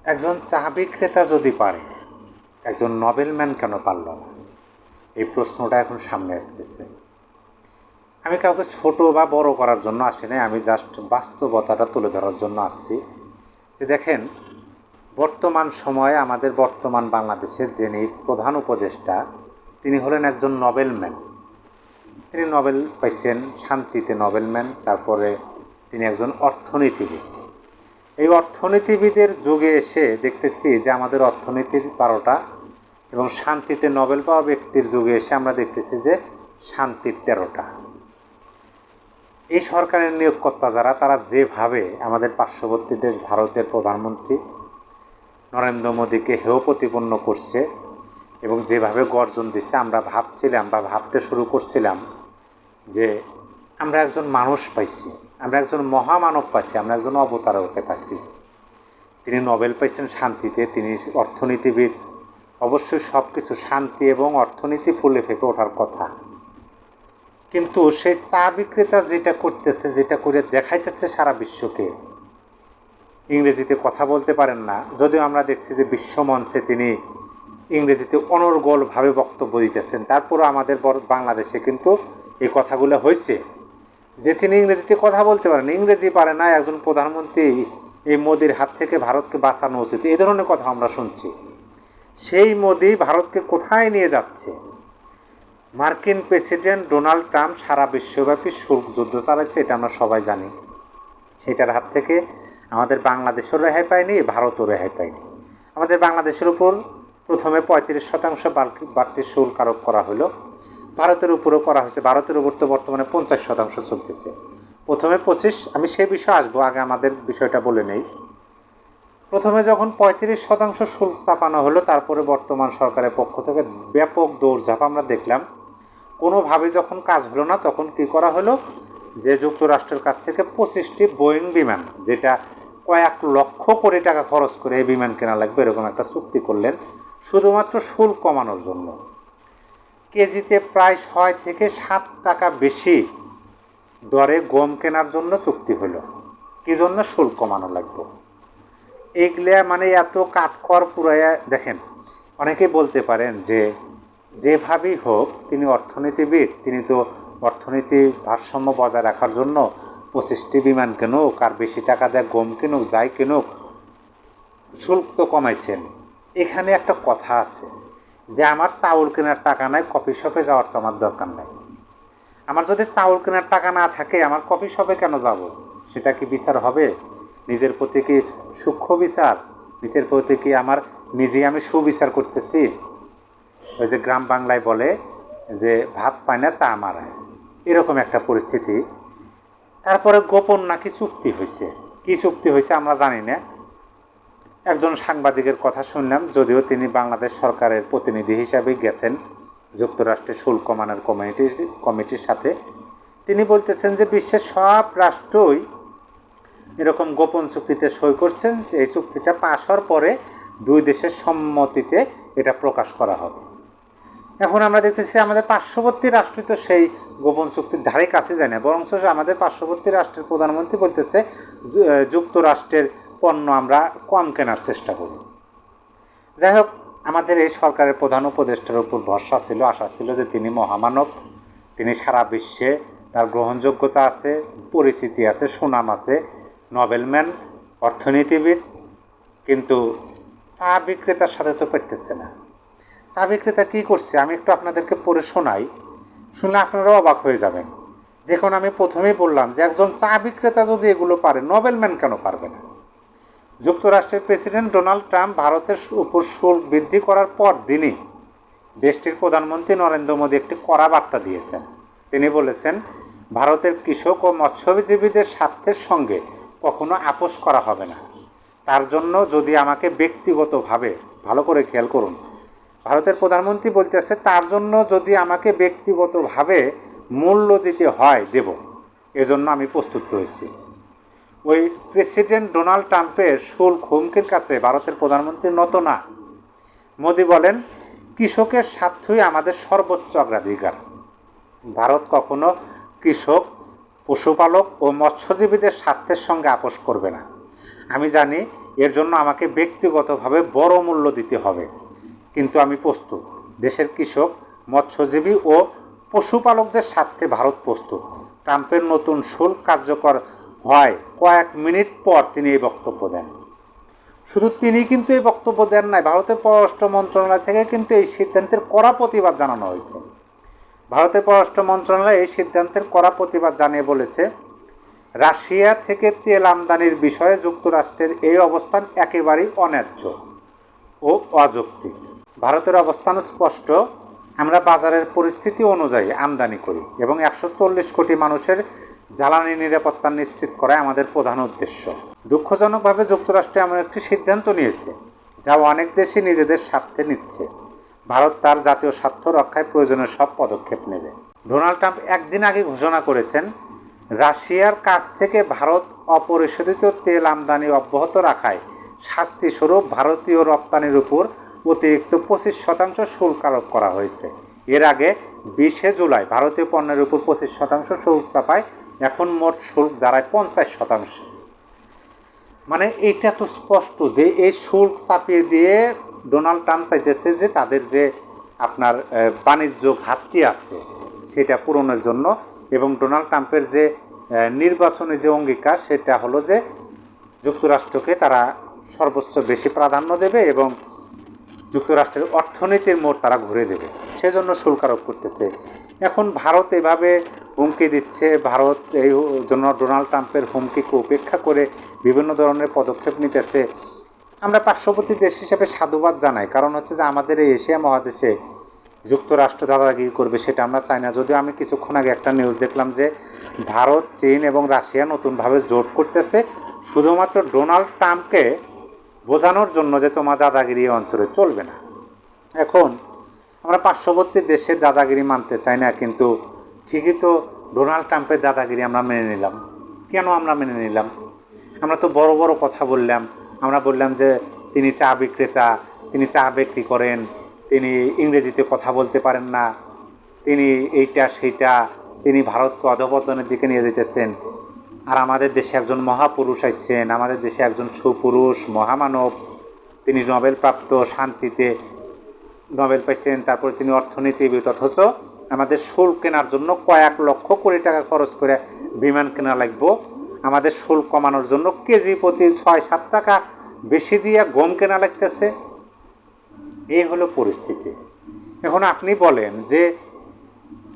একজন চা বিক্রেতা যদি পারে, একজন নোবেলম্যান কেন পারল না? এই প্রশ্নটা এখন সামনে আসতেছে। আমি কাউকে ছোট বা বড় করার জন্য আসি নাই, আমি জাস্ট বাস্তবতাটা তুলে ধরার জন্য আসছি। যে দেখেন, বর্তমান সময়ে আমাদের বর্তমান বাংলাদেশের যিনি প্রধান উপদেষ্টা, তিনি হলেন একজন নোবেলম্যান। তিনি নোবেল পাইছেন, শান্তিতে নোবেলম্যান। তারপরে তিনি একজন অর্থনীতিবিদ। এই অর্থনীতিবিদের যুগে এসে দেখতেছি যে আমাদের অর্থনীতির 12টা এবং শান্তিতে নোবেল পাওয়া ব্যক্তির যুগে এসে আমরা দেখতেছি যে শান্তির 13টা। এই সরকারের নিয়োগকর্তা যারা, তারা যেভাবে আমাদের পার্শ্ববর্তী দেশ ভারতের প্রধানমন্ত্রী নরেন্দ্র মোদীকে হেয় প্রতিপন্ন করছে এবং যেভাবে গর্জন দিচ্ছে, আমরা ভাবতে শুরু করছিলাম যে আমরা একজন মানুষ পাইছি, আমরা একজন মহামানব পাইছি, আমরা একজন অবতারকে পাইছি। তিনি নোবেল পাইছেন শান্তিতে, তিনি অর্থনীতিবিদ। অবশ্যই সব কিছু শান্তি এবং অর্থনীতি ফুলে ফেঁপে ওঠার কথা, কিন্তু সেই চা বিক্রেতা যেটা করতেছে, যেটা করে দেখাইতেছে সারা বিশ্বকে, ইংরেজিতে কথা বলতে পারেন না, যদিও আমরা দেখছি যে বিশ্বমঞ্চে তিনি ইংরেজিতে অনর্গলভাবে বক্তব্য দিতেছেন, তারপরও আমাদের বাংলাদেশে কিন্তু এই কথাগুলো হয়েছে যে তিনি ইংরেজিতে কথা বলতে পারেন, ইংরেজি পারে না একজন প্রধানমন্ত্রী, এই মোদির হাত থেকে ভারতকে বাঁচানো উচিত, এই ধরনের কথা আমরা শুনছি। সেই মোদি ভারতকে কোথায় নিয়ে যাচ্ছে? মার্কিন প্রেসিডেন্ট ডোনাল্ড ট্রাম্প সারা বিশ্বব্যাপী শুল্ক যুদ্ধ চালাচ্ছে, এটা আমরা সবাই জানি। সেটার হাত থেকে আমাদের বাংলাদেশও রেহাই পায়নি, ভারতও রেহাই পায়নি। আমাদের বাংলাদেশের উপর প্রথমে 35% বাড়তি শুল্ক আরোপ করা হলো, ভারতের উপরও করা হয়েছে। ভারতের উপর তো বর্তমানে 50% চলতেছে, প্রথমে 25। আমি সেই বিষয়ে আসবো, আগে আমাদের বিষয়টা বলে নেই। প্রথমে যখন 35% শুল্ক চাপানো হলো, তারপরে বর্তমান সরকারের পক্ষ থেকে ব্যাপক দৌড়ঝাঁপ আমরা দেখলাম। কোনোভাবে যখন কাজ হলো না, তখন কি করা হলো যে যুক্তরাষ্ট্রের কাছ থেকে 25টি বোয়িং বিমান, যেটা কয়েক লক্ষ কোটি টাকা খরচ করে এই বিমান কেনা লাগবে, এরকম একটা চুক্তি করলেন শুধুমাত্র শুল্ক কমানোর জন্য। কেজিতে প্রায় 6 থেকে 7 টাকা বেশি দরে গম কেনার জন্য চুক্তি হলো। কী জন্য? শুল্ক কমানো লাগবে। এগুলা মানে এত কাঠখড় পুরাইয়া দেখেন। অনেকেই বলতে পারেন যে যেভাবেই হোক তিনি অর্থনীতিবিদ, তিনি তো অর্থনীতির ভারসাম্য বজায় রাখার জন্য 25টি বিমান কিনুক আর বেশি টাকা দেয় গম কিনুক, যাই কিনুক, শুল্ক তো কমাইছেন। এখানে একটা কথা আছে যে আমার চাউল কেনার টাকা নাই, কফি শপে যাওয়ার তো আমার দরকার নাই। আমার যদি চাউল কেনার টাকা না থাকে, আমার কফি শপে কেন যাব? সেটা কি বিচার হবে? নিজের প্রতি কি সূক্ষ্ম বিচার? নিজের প্রতি কি নিজেই আমি সুবিচার করতেছি? ওই যে গ্রাম বাংলায় বলে যে ভাত পায় না চা মারায়, এরকম একটা পরিস্থিতি। তারপরে গোপন নাকি চুক্তি হয়েছে। কি চুক্তি হয়েছে আমরা জানি না। একজন সাংবাদিকের কথা শুনলাম, যদিও তিনি বাংলাদেশ সরকারের প্রতিনিধি হিসাবেই গেছেন যুক্তরাষ্ট্রের শুল্ক কমানোর কমিটির সাথে। তিনি বলতেছেন যে বিশ্বের সব রাষ্ট্রই এরকম গোপন চুক্তিতে সই করছেন, এই চুক্তিটা পাশ হওয়ার পরে দুই দেশের সম্মতিতে এটা প্রকাশ করা হবে। এখন আমরা দেখতেছি আমাদের পার্শ্ববর্তী রাষ্ট্র তো সেই গোপন চুক্তির ধারে কাছে যায় না, বরঞ্চ আমাদের পার্শ্ববর্তী রাষ্ট্রের প্রধানমন্ত্রী বলতেছে যুক্তরাষ্ট্রের পণ্য আমরা কম কেনার চেষ্টা করি। যাই হোক, আমাদের এই সরকারের প্রধান উপদেষ্টার উপর ভরসা ছিল, আশা ছিল যে তিনি মহামানব, তিনি সারা বিশ্বে তার গ্রহণযোগ্যতা আছে, পরিচিতি আছে, সুনাম আছে, নোবেলম্যান, অর্থনীতিবিদ। কিন্তু চা বিক্রেতার সাথে তো পারতেছে না। চা বিক্রেতা কী করছে আমি একটু আপনাদেরকে পড়ে শোনাই, শুনলে আপনারাও অবাক হয়ে যাবেন। যখন আমি প্রথমেই বললাম যে একজন চা বিক্রেতা যদি এগুলো পারে, নোবেলম্যান কেন পারবে না? যুক্তরাষ্ট্রের প্রেসিডেন্ট ডোনাল্ড ট্রাম্প ভারতের উপর শুল্ক বৃদ্ধি করার পর দিনই দেশটির প্রধানমন্ত্রী নরেন্দ্র মোদী একটি কড়া বার্তা দিয়েছেন। তিনি বলেছেন, ভারতের কৃষক ও মৎস্যজীবীদের স্বার্থের সঙ্গে কখনো আপোষ করা হবে না। তার জন্য যদি আমাকে ব্যক্তিগতভাবে, ভালো করে খেয়াল করুন, ভারতের প্রধানমন্ত্রী বলতেছে তার জন্য যদি আমাকে ব্যক্তিগতভাবে মূল্য দিতে হয় দেব, এজন্য আমি প্রস্তুত রয়েছি। ওই প্রেসিডেন্ট ডোনাল্ড ট্রাম্পের শুল্ক হুমকির কাছে ভারতের প্রধানমন্ত্রী নত না। মোদি বলেন, কৃষকের স্বার্থই আমাদের সর্বোচ্চ অগ্রাধিকার। ভারত কখনো কৃষক, পশুপালক ও মৎস্যজীবীদের স্বার্থের সঙ্গে আপোষ করবে না। আমি জানি এর জন্য আমাকে ব্যক্তিগতভাবে বড় মূল্য দিতে হবে, কিন্তু আমি প্রস্তুত। দেশের কৃষক, মৎস্যজীবী ও পশুপালকদের স্বার্থে ভারত প্রস্তুত। ট্রাম্পের নতুন শুল্ক কার্যকর হয় কয়েক মিনিট পর তিনি এই বক্তব্য দেন। শুধু তিনি কিন্তু এই বক্তব্য দেন নাই, ভারতের পররাষ্ট্র মন্ত্রণালয় থেকে কিন্তু এই সিদ্ধান্তের কড়া প্রতিবাদ জানানো হয়েছে। ভারতের পররাষ্ট্র মন্ত্রণালয় এই সিদ্ধান্তের কড়া প্রতিবাদ জানিয়ে বলেছে, রাশিয়া থেকে তেল আমদানির বিষয়ে যুক্তরাষ্ট্রের এই অবস্থান একেবারেই অন্যায্য ও অযৌক্তিক। ভারতের অবস্থান স্পষ্ট, আমরা বাজারের পরিস্থিতি অনুযায়ী আমদানি করি এবং 140 কোটি মানুষের জ্বালানি নিরাপত্তা নিশ্চিত করাই আমাদের প্রধান উদ্দেশ্য। দুঃখজনকভাবে যুক্তরাষ্ট্র এমন একটি সিদ্ধান্ত নিয়েছে যা অনেক দেশই নিজেদের স্বার্থে নিচ্ছে। ভারত তার জাতীয় স্বার্থ রক্ষায় প্রয়োজনীয় সব পদক্ষেপ নেবে। ডোনাল্ড ট্রাম্প একদিন আগে ঘোষণা করেছেন, রাশিয়ার কাছ থেকে ভারত অপরিশোধিত তেল আমদানি অব্যাহত রাখায় শাস্তিস্বরূপ ভারতীয় রপ্তানির উপর অতিরিক্ত 25% শুল্ক আরোপ করা হয়েছে। এর আগে 20 জুলাই ভারতীয় পণ্যের উপর 25% শুল্ক চাপায়, এখন মোট শুল্ক দাঁড়ায় 50%। মানে এটা তো স্পষ্ট যে এই শুল্ক চাপিয়ে দিয়ে ডোনাল্ড ট্রাম্প চাইতেছে যে তাদের যে আপনার বাণিজ্য ঘাটতি আছে সেটা পূরণের জন্য, এবং ডোনাল্ড ট্রাম্পের যে নির্বাচনী যে অঙ্গীকার সেটা হলো যে যুক্তরাষ্ট্রকে তারা সর্বোচ্চ বেশি প্রাধান্য দেবে এবং যুক্তরাষ্ট্রের অর্থনীতির মোড় তারা ঘুরে দেবে, সেজন্য শুল্ক আরোপ করতেছে। এখন ভারত এভাবে হুমকি দিচ্ছে, ভারত এই জন্য ডোনাল্ড ট্রাম্পের হুমকিকে উপেক্ষা করে বিভিন্ন ধরনের পদক্ষেপ নিতেছে। আমরা পার্শ্ববর্তী দেশ হিসেবে সাধুবাদ জানাই, কারণ হচ্ছে যে আমাদের এই এশিয়া মহাদেশে যুক্তরাষ্ট্র দাদাগিরি করবে সেটা আমরা চাই না। যদিও আমি কিছুক্ষণ আগে একটা নিউজ দেখলাম যে ভারত, চীন এবং রাশিয়া নতুনভাবে জোট করতেছে শুধুমাত্র ডোনাল্ড ট্রাম্পকে বোঝানোর জন্য যে তোমার দাদাগিরি এই অঞ্চলে চলবে না। এখন আমরা পার্শ্ববর্তী দেশের দাদাগিরি মানতে চাই না, কিন্তু ঠিকই তো ডোনাল্ড ট্রাম্পের দাদাগিরি আমরা মেনে নিলাম। কেন আমরা মেনে নিলাম? আমরা তো বড় বড় কথা বললাম, আমরা বললাম যে তিনি চা বিক্রেতা, তিনি চা বিক্রি করেন, তিনি ইংরেজিতে কথা বলতে পারেন না, তিনি এইটা সেইটা, তিনি ভারতকে অধঃপতনের দিকে নিয়ে যেতেছেন। আর আমাদের দেশে একজন মহাপুরুষ আসছেন, আমাদের দেশে একজন সুপুরুষ মহামানব, তিনি নোবেল প্রাপ্ত, শান্তিতে নোবেল পাইছেন, তারপরে তিনি অর্থনীতিবিদ, অথচ আমাদের শুল্ক কেনার জন্য কয়েক লক্ষ কোটি টাকা খরচ করে বিমান কেনা লাগবো, আমাদের শুল্ক কমানোর জন্য কেজি প্রতি 6-7 টাকা বেশি দিয়ে গম কেনা লাগতেছে। এই হলো পরিস্থিতি। এখন আপনি বলেন যে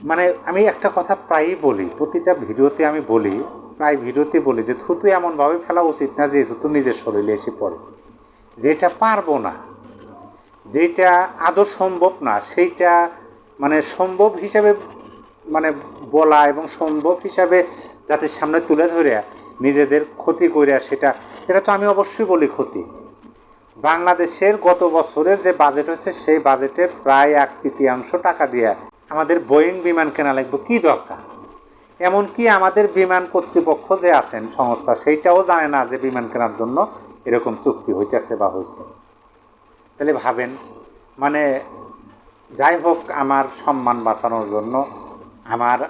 মানে আমি একটা কথা প্রায়ই বলি, প্রতিটা ভিডিওতে আমি বলি, প্রায় ভিডিওতে বলি যে থুতু এমনভাবে ফেলা উচিত না যে থুতু নিজের শরীরে এসে পড়ে। যেটা পারবো না, যেটা আদৌ সম্ভব না, সেইটা মানে সম্ভব হিসাবে মানে বলা এবং সম্ভব হিসাবে জাতির সামনে তুলে ধরে নিজেদের ক্ষতি করিয়া এটা তো আমি অবশ্যই বলি ক্ষতি। বাংলাদেশের গত বছরে যে বাজেট হয়েছে সেই বাজেটের প্রায় 1/3 টাকা দিয়ে আমাদের বোয়িং বিমান কেনা লাগবে, কী দরকার? এমনকি আমাদের বিমান কর্তৃপক্ষ যে আছেন সংস্থা, সেইটাও জানে না যে বিমান কেনার জন্য এরকম চুক্তি হইতেছে বা হয়েছে। তাহলে ভাবেন, মানে যাই হোক, আমার সম্মান বাঁচানোর জন্য,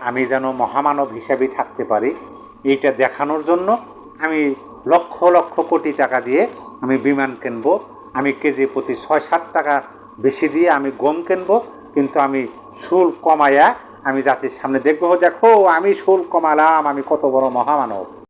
আমি যেন মহামানব হিসাবেই থাকতে পারি, এইটা দেখানোর জন্য আমি লক্ষ লক্ষ কোটি টাকা দিয়ে আমি বিমান কিনবো, আমি কেজি প্রতি 6-7 টাকা বেশি দিয়ে আমি গম কিনবো, কিন্তু আমি শুল্ক কমাইয়া আমি জাতির সামনে দেখবো, দেখো আমি শুল্ক কমালাম, আমি কত বড় মহামানব।